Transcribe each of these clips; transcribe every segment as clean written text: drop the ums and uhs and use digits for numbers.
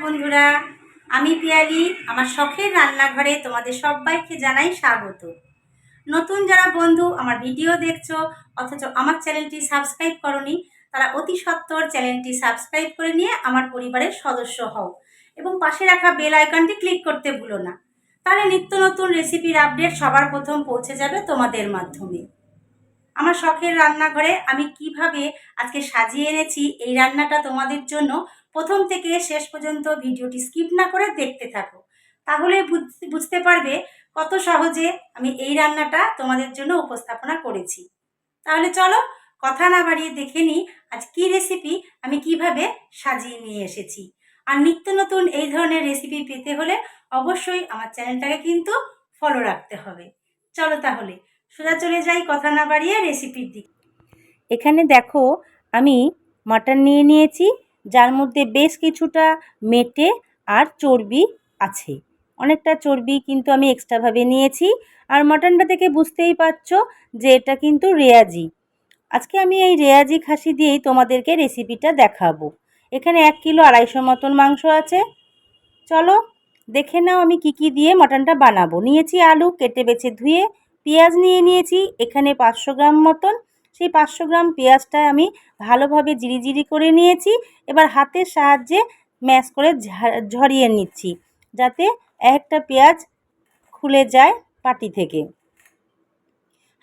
বন্ধুরা, আমি পিয়ালি। আমার শখের রান্নাঘরে তোমাদের সবাইকে জানাই স্বাগত। নতুন যারা বন্ধু আমার ভিডিও দেখছো অথচ আমার চ্যানেলটি সাবস্ক্রাইব করনি, তারা অতি সত্বর চ্যানেলটি সাবস্ক্রাইব করে নিয়ে আমার পরিবারের সদস্য হও এবং পাশে রাখা বেল আইকনটি ক্লিক করতে ভুলো না। তাহলে নিত্য নতুন রেসিপির আপডেট সবার প্রথম পৌঁছে যাবে তোমাদের মাধ্যমে। আমার শখের রান্নাঘরে আমি কিভাবে আজকে সাজিয়ে এনেছি এই রান্নাটা তোমাদের জন্য প্রথম থেকে শেষ পর্যন্ত ভিডিওটি স্কিপ না করে দেখতে থাকো, তাহলে বুঝতে পারবে কত সহজে আমি এই রান্নাটা তোমাদের জন্য উপস্থাপনা করেছি। তাহলে চলো কথা না বাড়িয়ে দেখে নিই আজ কি রেসিপি আমি কিভাবে সাজিয়ে নিয়ে এসেছি। আর নিত্য নতুন এই ধরনের রেসিপি পেতে হলে অবশ্যই আমার চ্যানেলটাকে কিন্তু ফলো রাখতে হবে। চলো তাহলে সোজা চলে যাই কথা না বাড়িয়ে রেসিপির দিকে। এখানে দেখো আমি মাটন নিয়ে নিয়েছি, যার মধ্যে বেশ কিছুটা মেটে আর চর্বি আছে। অনেকটা চর্বি কিন্তু আমি এক্সট্রাভাবে নিয়েছি। আর মাটনটা থেকে বুঝতেই পারছো যে এটা কিন্তু রেয়াজি। আজকে আমি এই রেয়াজি খাসি দিয়েই তোমাদেরকে রেসিপিটা দেখাবো। এখানে 1 কিলো 250 মতন মাংস আছে। চলো দেখে নাও আমি কি কি দিয়ে মাটনটা বানাবো। নিয়েছি আলু কেটে বেছে ধুয়ে, পেঁয়াজ নিয়ে নিয়েছি এখানে 500 গ্রাম মতন। সেই 500 গ্রাম পেঁয়াজটা আমি ভালোভাবে জিরি করে নিয়েছি। এবার হাতের সাহায্যে ম্যাশ করে ঝরিয়ে নিচ্ছি, যাতে একটা পেঁয়াজ খুলে যায় পাটি থেকে।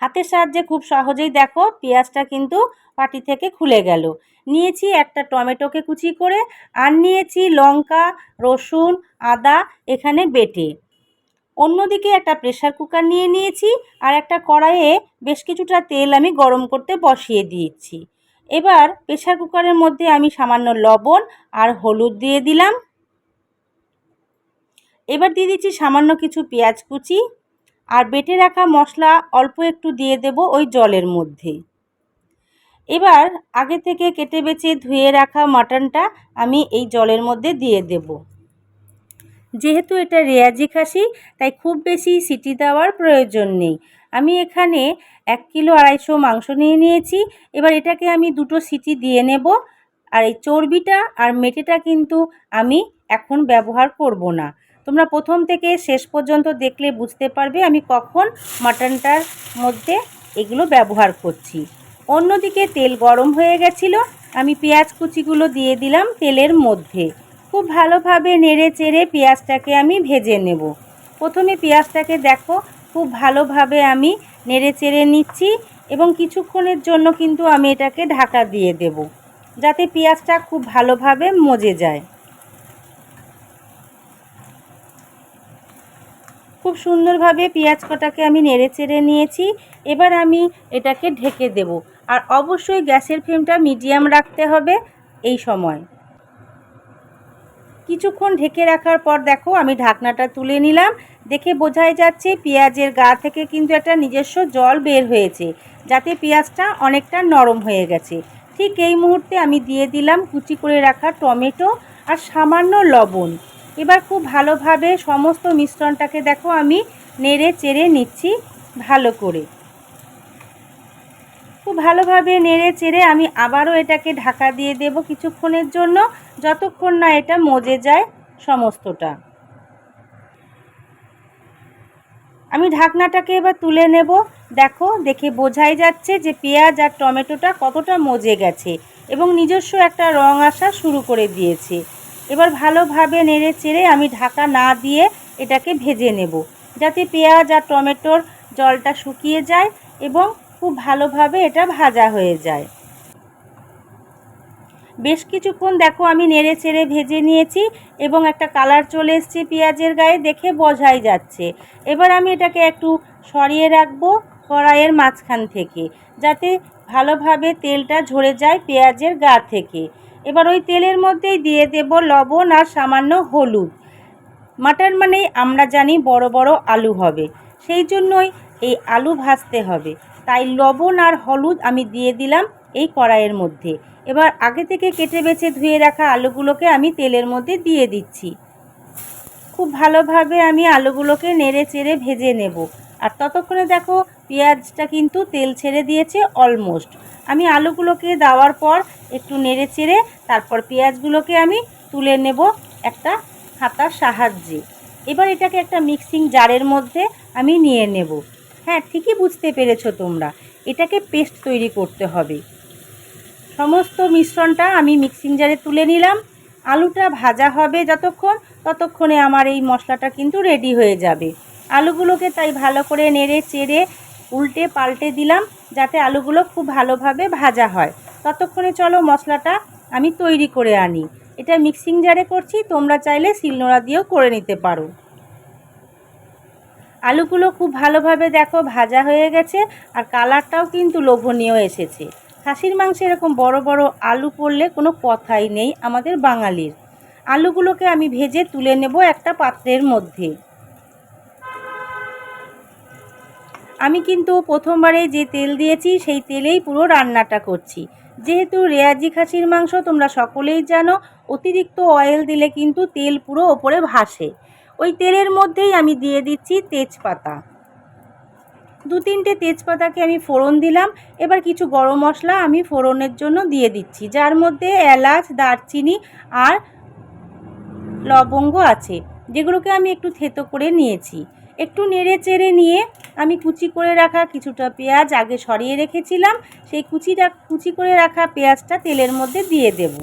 হাতের সাহায্যে খুব সহজেই দেখো পেঁয়াজটা কিন্তু পাটি থেকে খুলে গেল। নিয়েছি একটা টমেটোকে কুচি করে, আর নিয়েছি লঙ্কা, রসুন, আদা এখানে বেটে। অন্যদিকে একটা প্রেসার কুকার নিয়ে নিয়েছি, আর একটা কড়াইয়ে বেশ কিছুটা তেল আমি গরম করতে বসিয়ে দিয়েছি। এবার প্রেসার কুকারের মধ্যে আমি সামান্য লবণ আর হলুদ দিয়ে দিলাম। এবার দিয়ে দিচ্ছি সামান্য কিছু পেঁয়াজ কুচি, আর বেটে রাখা মশলা অল্প একটু দিয়ে দেব ওই জলের মধ্যে। এবার আগে থেকে কেটে বেছে ধুয়ে রাখা মাটনটা আমি এই জলের মধ্যে দিয়ে দেব। যেহেতু এটা রেয়াজি খাসি তাই খুব বেশি সিটি দেওয়ার প্রয়োজন নেই। আমি এখানে 1 কিলো 250 মাংস নিয়ে নিয়েছি। এবার এটাকে আমি 2টো সিটি দিয়ে নেব। আর এই চর্বিটা আর মেটেটা কিন্তু আমি এখন ব্যবহার করব না। তোমরা প্রথম থেকে শেষ পর্যন্ত দেখলে বুঝতে পারবে আমি কখন মাটনটার মধ্যে এগুলো ব্যবহার করছি। অন্যদিকে তেল গরম হয়ে গেছিলো, আমি পেঁয়াজ কুচিগুলো দিয়ে দিলাম তেলের মধ্যে। খুব ভালোভাবে নেড়ে চেড়ে পেঁয়াজটাকে আমি ভেজে নেব। প্রথমে পেঁয়াজটাকে দেখো খুব ভালোভাবে আমি নেড়ে চেড়ে নিচ্ছি, এবং কিছুক্ষণের জন্য কিন্তু আমি এটাকে ঢাকা দিয়ে দেব, যাতে পেঁয়াজটা খুব ভালোভাবে মজে যায়। খুব সুন্দরভাবে পেঁয়াজ কটাকে আমি নেড়ে চেড়ে নিয়েছি। এবার আমি এটাকে ঢেকে দেব, আর অবশ্যই গ্যাসের ফ্লেমটা মিডিয়াম রাখতে হবে এই সময়। কিছুক্ষণ ঢেকে রাখার পর দেখো আমি ঢাকনাটা তুলে নিলাম। দেখে বোঝাই যাচ্ছে পেঁয়াজের গা থেকে কিন্তু একটা নিজস্ব জল বের হয়েছে, যাতে পেঁয়াজটা অনেকটা নরম হয়ে গেছে। ঠিক এই মুহূর্তে আমি দিয়ে দিলাম কুচি করে রাখা টমেটো আর সামান্য লবণ। এবার খুব ভালোভাবে সমস্ত মিশ্রণটাকে দেখো আমি নেড়ে চেড়ে নিচ্ছি ভালো করে। খুব ভালোভাবে নেড়ে চেড়ে আমি আবারও এটাকে ঢাকা দিয়ে দেব কিছুক্ষণের জন্য, যতক্ষণ না এটা মজে যায় সমস্তটা। আমি ঢাকনাটাকে এবার তুলে নেব। দেখো দেখে বোঝাই যাচ্ছে যে পেঁয়াজ আর টমেটোটা কতটা মজে গেছে এবং নিজস্ব একটা রং আসা শুরু করে দিয়েছে। এবার ভালোভাবে নেড়ে চেড়ে আমি ঢাকা না দিয়ে এটাকে ভেজে নেব, যাতে পেঁয়াজ আর টমেটোর জলটা শুকিয়ে যায় এবং খুব ভালোভাবে এটা ভাজা হয়ে যায়। বেশ কিছুক্ষণ দেখো আমি নেড়ে চেড়ে ভেজে নিয়েছি এবং একটা কালার চলে এসেছে পেঁয়াজের গায়ে, দেখে বোঝাই যাচ্ছে। এবার আমি এটাকে একটু সরিয়ে রাখবো কড়াইয়ের মাঝখান থেকে, যাতে ভালোভাবে তেলটা ঝরে যায় পেঁয়াজের গা থেকে। এবার ওই তেলের মধ্যেই দিয়ে দেব লবণ আর সামান্য হলুদ। মাটন মানেই আমরা জানি বড় বড় আলু হবে, সেই জন্যই এই আলু ভাজতে হবে। তাই লবণ আর হলুদ আমি দিয়ে দিলাম এই কড়াইয়ের মধ্যে। এবার আগে থেকে কেটে বেছে ধুয়ে রাখা আলুগুলোকে আমি তেলের মধ্যে দিয়ে দিচ্ছি। খুব ভালোভাবে আমি আলুগুলোকে নেড়ে চেড়ে ভেজে নেব। আর ততক্ষণে দেখো পেঁয়াজটা কিন্তু তেল ছেড়ে দিয়েছে অলমোস্ট। আমি আলুগুলোকে দেওয়ার পর একটু নেড়ে চেড়ে তারপর পেঁয়াজগুলোকে আমি তুলে নেব একটা হাতার সাহায্যে। এবার এটাকে একটা মিক্সিং জারের মধ্যে আমি নিয়ে নেব। হ্যাঁ, ঠিকই বুঝতে পেরেছো তোমরা, এটাকে পেস্ট তৈরি করতে হবে। সমস্ত মিশ্রণটা আমি মিক্সিং জারে তুলে নিলাম। আলুটা ভাজা হবে যতক্ষণ, ততক্ষণে আমার এই মশলাটা কিন্তু রেডি হয়ে যাবে। আলুগুলোকে তাই ভালো করে নেড়ে চেড়ে উল্টে পাল্টে দিলাম, যাতে আলুগুলো খুব ভালোভাবে ভাজা হয়। ততক্ষণে চলো মশলাটা আমি তৈরি করে আনি। এটা মিক্সিং জারে করছি, তোমরা চাইলে শিলনোড়া দিয়েও করে নিতে পারো। আলুগুলো খুব ভালোভাবে দেখো ভাজা হয়ে গেছে, আর কালারটাও কিন্তু লোভনীয় এসেছে। খাসির মাংসে এরকম বড় বড় আলু পড়লে কোনো কথাই নেই আমাদের বাঙালির। আলুগুলোকে আমি ভেজে তুলে নেব একটা পাত্রের মধ্যে। আমি কিন্তু প্রথমবারে যে তেল দিয়েছি সেই তেলেই পুরো রান্নাটা করছি। যেহেতু রেয়াজি খাসির মাংস তোমরা সকলেই জানো, অতিরিক্ত অয়েল দিলে কিন্তু তেল পুরো ওপরে ভাসে। ওই তেলের মধ্যেই আমি দিয়ে দিচ্ছি তেজপাতা। 2-3টে তেজপাতাকে আমি ফোড়ন দিলাম। এবার কিছু গরম মশলা আমি ফোড়নের জন্য দিয়ে দিচ্ছি, যার মধ্যে এলাচ, দারচিনি আর লবঙ্গ আছে, যেগুলোকে আমি একটু থেতো করে নিয়েছি। একটু নেড়ে চেড়ে নিয়ে আমি কুচি করে রাখা কিছুটা পেঁয়াজ আগে সরিয়ে রেখেছিলাম, সেই কুচি করে রাখা পেঁয়াজটা তেলের মধ্যে দিয়ে দেব।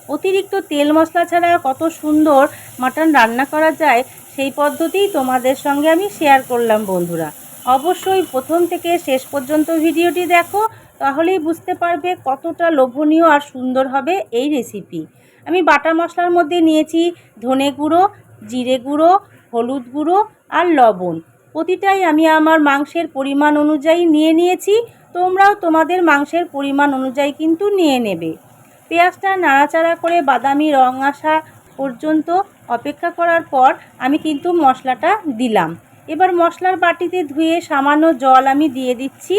অতিরিক্ত তেল মশলা ছাড়া কত সুন্দর মাটন রান্না করা যায়, সেই পদ্ধতিই তোমাদের সঙ্গে আমি শেয়ার করলাম বন্ধুরা। অবশ্যই প্রথম থেকে শেষ পর্যন্ত ভিডিওটি দেখো, তাহলেই বুঝতে পারবে কতটা লোভনীয় আর সুন্দর হবে এই রেসিপি। আমি বাটা মশলার মধ্যে নিয়েছি ধনে গুঁড়ো, জিরে গুঁড়ো, হলুদ গুঁড়ো আর লবণ। প্রতিটাই আমি আমার মাংসের পরিমাণ অনুযায়ী নিয়ে নিয়েছি, তোমরাও তোমাদের মাংসের পরিমাণ অনুযায়ী কিন্তু নিয়ে নেবে। পেঁয়াজটা নাড়াচাড়া করে বাদামি রং আসা পর্যন্ত অপেক্ষা করার পর আমি কিন্তু মশলাটা দিলাম। এবার মশলার বাটিতে ধুয়ে সামান্য জল আমি দিয়ে দিচ্ছি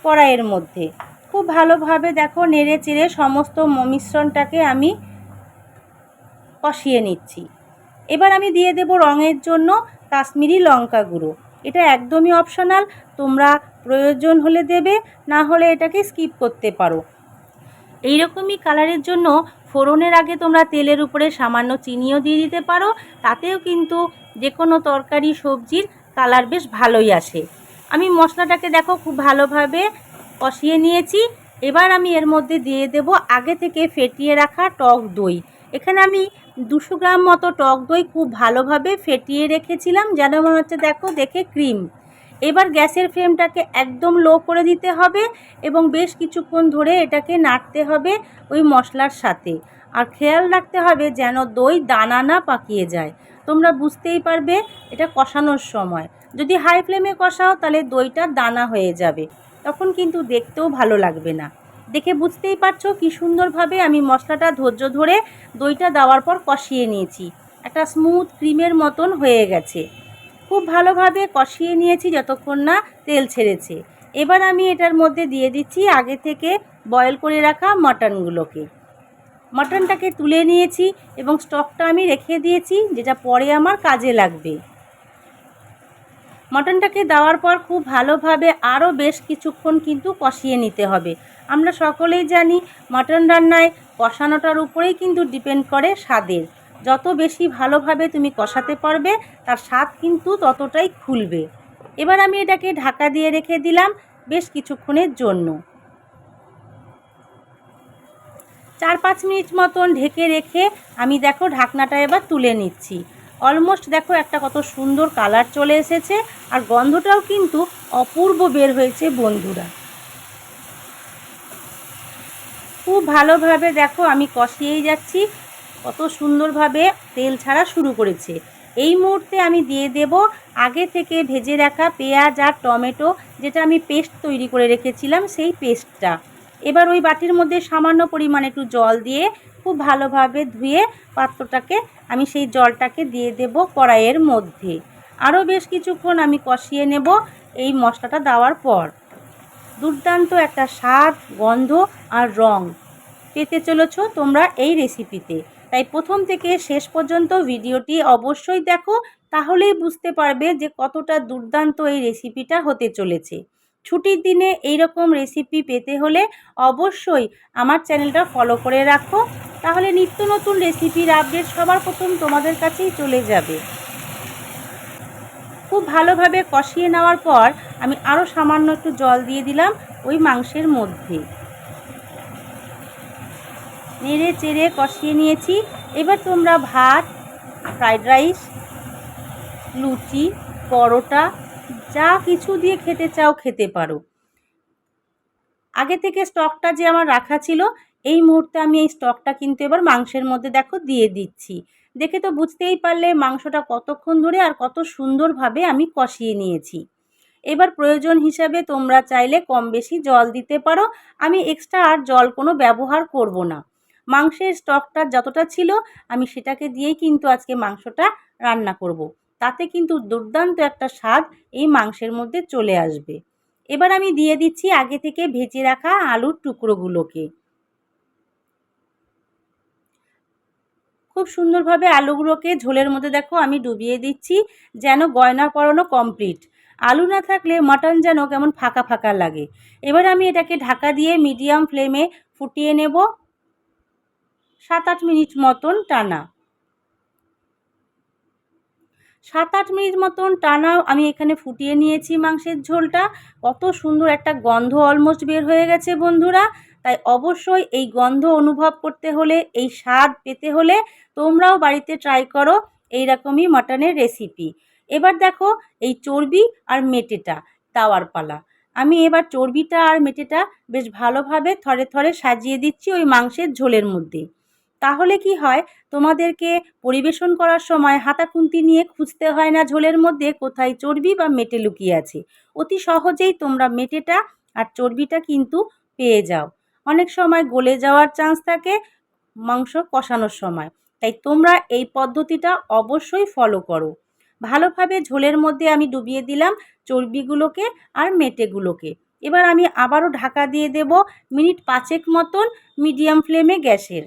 কড়াইয়ের মধ্যে। খুব ভালোভাবে দেখো নেড়ে চেড়ে সমস্ত মিশ্রণটাকে আমি কষিয়ে নিচ্ছি। এবার আমি দিয়ে দেব রঙের জন্য কাশ্মীরি লঙ্কা গুঁড়ো। এটা একদমই অপশনাল, তোমরা প্রয়োজন হলে দেবে, না হলে এটাকে স্কিপ করতে পারো। এইরকমই কালারের জন্য ফোড়নের আগে তোমরা তেলের উপরে সামান্য চিনিও দিয়ে দিতে পারো, তাতেও কিন্তু যে কোনো তরকারি সবজির কালার বেশ ভালোই আসে। আমি মশলাটাকে দেখো খুব ভালোভাবে কষিয়ে নিয়েছি। এবার আমি এর মধ্যে দিয়ে দেব আগে থেকে ফেটিয়ে রাখা টক দই। এখানে আমি 200 গ্রাম মতো টক দই খুব ভালোভাবে ফেটিয়ে রেখেছিলাম, যেন মনে হচ্ছে দেখো দেখে ক্রিম। এবার গ্যাসের ফ্লেমটাকে একদম লো করে দিতে হবে এবং বেশ কিছুক্ষণ ধরে এটাকে নাড়তে হবে ওই মশলার সাথে। আর খেয়াল রাখতে হবে যেন দই দানা না পাকিয়ে যায়। তোমরা বুঝতেই পারবে এটা কষানোর সময়। যদি হাই ফ্লেমে কষাও তাহলে দইটা দানা হয়ে যাবে, তখন কিন্তু দেখতেও ভালো লাগবে না। দেখে বুঝতেই পারছো কি সুন্দরভাবে আমি মশলাটা ধৈর্য ধরে দইটা দেওয়ার পর কষিয়ে নিয়েছি। একটা স্মুথ ক্রিমের মতন হয়ে গেছে। খুব ভালোভাবে কষিয়ে নিয়েছি যতক্ষণ না তেল ছেড়েছে। এবার আমি এটার মধ্যে দিয়ে দিচ্ছি আগে থেকে বয়েল করে রাখা মাটনগুলোকে। মাটনটাকে তুলে নিয়েছি এবং স্টকটা আমি রেখে দিয়েছি, যেটা পরে আমার কাজে লাগবে। মাটনটাকে দেওয়ার পর খুব ভালোভাবে আরও বেশ কিছুক্ষণ কিন্তু কষিয়ে নিতে হবে। আমরা সকলেই জানি মাটন রান্নায় কষানোটার উপরেই কিন্তু ডিপেন্ড করে স্বাদের। যত বেশি ভালোভাবে তুমি কষাতে পারবে তার স্বাদ কিন্তু ততটাই খুলবে। এবার আমি এটাকে ঢাকা দিয়ে রেখে দিলাম বেশ কিছুক্ষণের জন্য। 4-5 মিনিট মতন ঢেকে রেখে আমি দেখো ঢাকনাটা এবার তুলে নিচ্ছি। অলমোস্ট দেখো একটা কত সুন্দর কালার চলে এসেছে, আর গন্ধটাও কিন্তু অপূর্ব বের হয়েছে বন্ধুরা। খুব ভালোভাবে দেখো আমি কষিয়েই যাচ্ছি, কত সুন্দরভাবে তেল ছাড়া শুরু করেছে। এই মুহূর্তে আমি দিয়ে দেব আগে থেকে ভেজে রাখা পেঁয়াজ আর টমেটো, যেটা আমি পেস্ট তৈরি করে রেখেছিলাম সেই পেস্টটা। এবার ওই বাটির মধ্যে সামান্য পরিমাণে একটু জল দিয়ে খুব ভালোভাবে ধুয়ে পাত্রটাকে আমি সেই জলটাকে দিয়ে দেব কড়াইয়ের মধ্যে। আরও বেশ কিছুক্ষণ আমি কষিয়ে নেব এই মশলাটা দেওয়ার পর। দুর্দান্ত একটা স্বাদ, গন্ধ আর রং পেতে চলেছো তোমরা এই রেসিপিতে। তাই প্রথম থেকে শেষ পর্যন্ত ভিডিওটি অবশ্যই দেখো, তাহলেই বুঝতে পারবে যে কতটা দুর্দান্ত এই রেসিপিটা হতে চলেছে। ছুটির দিনে এই রকম রেসিপি পেতে হলে অবশ্যই আমার চ্যানেলটা ফলো করে রাখো তাহলে নিত্য নতুন রেসিপির আপডেট সবার প্রথম তোমাদের কাছেই চলে যাবে। খুব ভালোভাবে কষিয়ে নেওয়ার পর আমি আরও সামান্য একটু জল দিয়ে দিলাম ওই মাংসের মধ্যে। নেড়ে চেড়ে কষিয়ে নিয়েছি। এবার তোমরা ভাত, ফ্রাইড রাইস, লুচি, পরোটা যা কিছু দিয়ে খেতে চাও খেতে পারো। আগে থেকে স্টকটা যে আমার রাখা ছিল, এই মুহূর্তে আমি এই স্টকটা কিন্তু এবার মাংসের মধ্যে দেখো দিয়ে দিচ্ছি। দেখে তো বুঝতেই পারলে মাংসটা কতক্ষণ ধরে আর কত সুন্দরভাবে আমি কষিয়ে নিয়েছি। এবার প্রয়োজন হিসাবে তোমরা চাইলে কম বেশি জল দিতে পারো। আমি এক্সট্রা আর জল কোনো ব্যবহার করব না। মাংসের স্টকটা যতটা ছিল আমি সেটাকে দিয়েই কিন্তু আজকে মাংসটা রান্না করব। তাতে কিন্তু দুর্দান্ত একটা স্বাদ এই মাংসের মধ্যে চলে আসবে। এবার আমি দিয়ে দিচ্ছি আগে থেকে ভেজে রাখা আলুর টুকরোগুলোকে। খুব সুন্দরভাবে আলুগুলোকে ঝোলের মধ্যে দেখো আমি ডুবিয়ে দিচ্ছি, যেন গয়না পরানো কমপ্লিট। আলু না থাকলে মাটন যেন কেমন ফাঁকা ফাঁকা লাগে। এবার আমি এটাকে ঢাকা দিয়ে মিডিয়াম ফ্লেমে ফুটিয়ে নেব 7-8 মিনিট মতন টানা। 7-8 মিনিট মতন টানা আমি এখানে ফুটিয়ে নিয়েছি মাংসের ঝোলটা। কত সুন্দর একটা গন্ধ অলমোস্ট বের হয়ে গেছে বন্ধুরা। তাই অবশ্যই এই গন্ধ অনুভব করতে হলে, এই স্বাদ পেতে হলে তোমরাও বাড়িতে ট্রাই করো এইরকমই মাটনের রেসিপি। এবার দেখো এই চর্বি আর মেটেটা দেওয়ার পালা। আমি এবার চর্বিটা আর মেটেটা বেশ ভালোভাবে থরে থরে সাজিয়ে দিচ্ছি ওই মাংসের ঝোলের মধ্যে। তাহলে কি হয়, তোমাদেরকে পরিবেশন করার সময় হাতা খুন্তি নিয়ে খুঁজতে হয় না ঝোলের মধ্যে কোথায় চর্বি বা মেটে লুকিয়ে আছে। অতি সহজেই তোমরা মেটেটা আর চর্বিটা কিন্তু পেয়ে যাও। অনেক সময় গলে যাওয়ার চান্স থাকে মাংস কষানোর সময়, তাই তোমরা এই পদ্ধতিটা অবশ্যই ফলো করো। ভালোভাবে ঝোলের মধ্যে আমি ডুবিয়ে দিলাম চর্বিগুলোকে আর মেটেগুলোকে। এবার আমি আবারও ঢাকা দিয়ে দেব মিনিট 5 মতন মিডিয়াম ফ্লেমে গ্যাসের।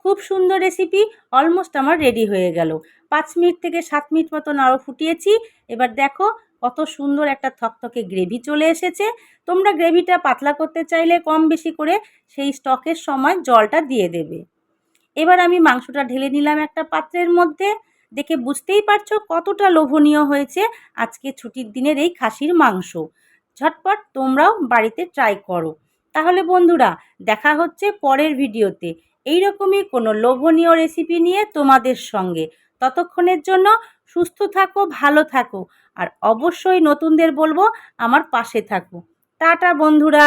খুব সুন্দর রেসিপি অলমোস্ট আমার রেডি হয়ে গেল। 5 মিনিট থেকে 7 মিনিট মতন আরও ফুটিয়েছি। এবার দেখো কত সুন্দর একটা থকথকে গ্রেভি চলে এসেছে। তোমরা গ্রেভিটা পাতলা করতে চাইলে কম বেশি করে সেই স্টকের সময় জলটা দিয়ে দেবে। এবার আমি মাংসটা ঢেলে নিলাম একটা পাত্রের মধ্যে। দেখে বুঝতেই পারছো কতটা লোভনীয় হয়েছে আজকে ছুটির দিনের এই খাসির মাংস। ঝটপট তোমরাও বাড়িতে ট্রাই করো। তাহলে বন্ধুরা দেখা হচ্ছে পরের ভিডিওতে এইরকমই কোনো লোভনীয় রেসিপি নিয়ে তোমাদের সঙ্গে। ততক্ষণের জন্য সুস্থ থাকো, ভালো থাকো আর অবশ্যই নতুনদের বলবো আমার পাশে থাকো। টাটা বন্ধুরা।